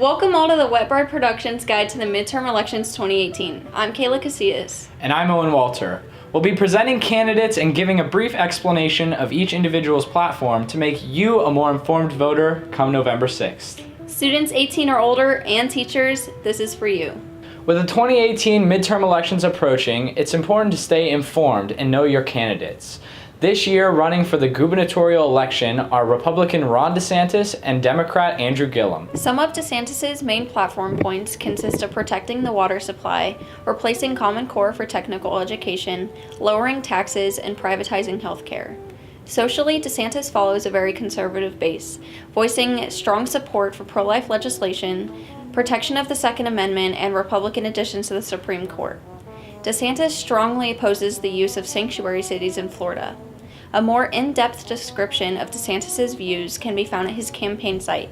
Welcome all to the Bred Productions Guide to the Midterm Elections 2018. I'm Kayla Casillas. And I'm Owen Walter. We'll be presenting candidates and giving a brief explanation of each individual's platform to make you a more informed voter come November 6th. Students 18 or older and teachers, this is for you. With the 2018 midterm elections approaching, it's important to stay informed and know your candidates. This year, running for the gubernatorial election are Republican Ron DeSantis and Democrat Andrew Gillum. Some of DeSantis' main platform points consist of protecting the water supply, replacing Common Core for technical education, lowering taxes, and privatizing healthcare. Socially, DeSantis follows a very conservative base, voicing strong support for pro-life legislation, protection of the Second Amendment, and Republican additions to the Supreme Court. DeSantis strongly opposes the use of sanctuary cities in Florida. A more in-depth description of DeSantis' views can be found at his campaign site,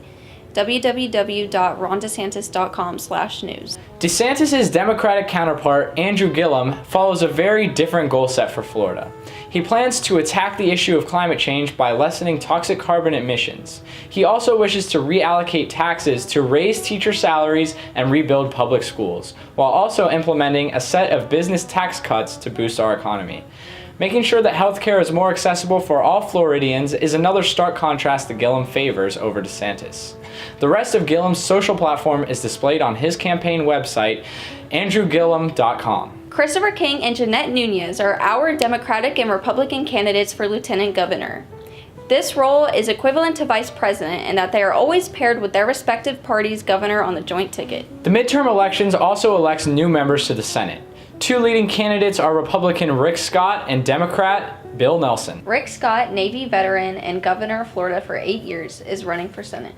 www.rondesantis.com/news. DeSantis' Democratic counterpart, Andrew Gillum, follows a very different goal set for Florida. He plans to attack the issue of climate change by lessening toxic carbon emissions. He also wishes to reallocate taxes to raise teacher salaries and rebuild public schools, while also implementing a set of business tax cuts to boost our economy. Making sure that healthcare is more accessible for all Floridians is another stark contrast that Gillum favors over DeSantis. The rest of Gillum's social platform is displayed on his campaign website, andrewgillum.com. Christopher King and Jeanette Nunez are our Democratic and Republican candidates for Lieutenant Governor. This role is equivalent to Vice President in that they are always paired with their respective party's governor on the joint ticket. The midterm elections also elects new members to the Senate. Two leading candidates are Republican Rick Scott and Democrat Bill Nelson. Rick Scott, Navy veteran and governor of Florida for 8 years, is running for Senate.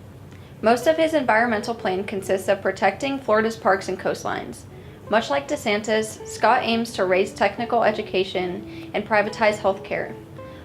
Most of his environmental plan consists of protecting Florida's parks and coastlines. Much like DeSantis, Scott aims to raise technical education and privatize healthcare.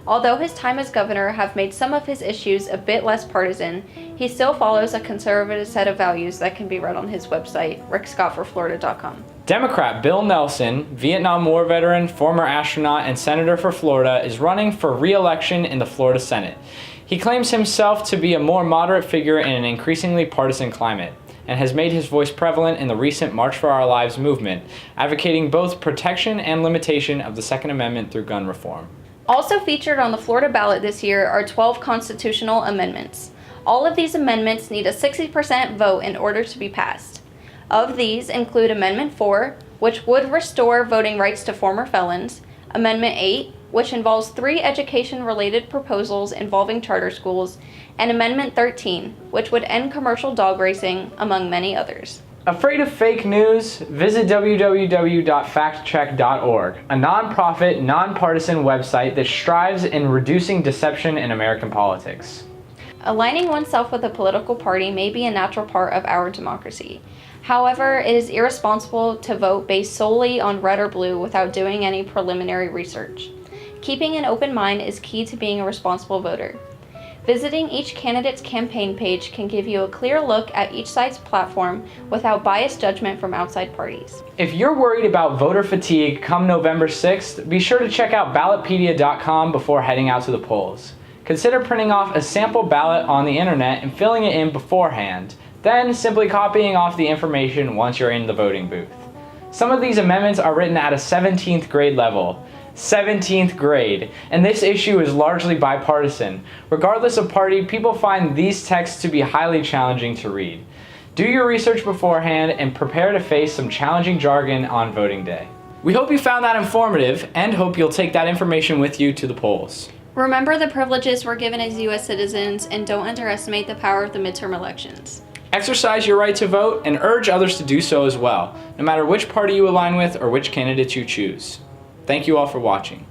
Although his time as governor have made some of his issues a bit less partisan, he still follows a conservative set of values that can be read on his website, rickscottforflorida.com. Democrat Bill Nelson, Vietnam War veteran, former astronaut, and senator for Florida, is running for re-election in the Florida Senate. He claims himself to be a more moderate figure in an increasingly partisan climate, and has made his voice prevalent in the recent March for Our Lives movement, advocating both protection and limitation of the Second Amendment through gun reform. Also featured on the Florida ballot this year are 12 constitutional amendments. All of these amendments need a 60% vote in order to be passed. Of these include Amendment 4, which would restore voting rights to former felons, Amendment 8, which involves 3 education-related proposals involving charter schools, and Amendment 13, which would end commercial dog racing, among many others. Afraid of fake news? Visit www.factcheck.org, a nonprofit, nonpartisan website that strives in reducing deception in American politics. Aligning oneself with a political party may be a natural part of our democracy. However, it is irresponsible to vote based solely on red or blue without doing any preliminary research. Keeping an open mind is key to being a responsible voter. Visiting each candidate's campaign page can give you a clear look at each side's platform without biased judgment from outside parties. If you're worried about voter fatigue come November 6th, be sure to check out ballotpedia.com before heading out to the polls. Consider printing off a sample ballot on the internet and filling it in beforehand, then simply copying off the information once you're in the voting booth. Some of these amendments are written at a 17th grade level. 17th grade, and this issue is largely bipartisan. Regardless of party, people find these texts to be highly challenging to read. Do your research beforehand and prepare to face some challenging jargon on voting day. We hope you found that informative and hope you'll take that information with you to the polls. Remember the privileges we're given as U.S. citizens and don't underestimate the power of the midterm elections. Exercise your right to vote and urge others to do so as well, no matter which party you align with or which candidate you choose. Thank you all for watching.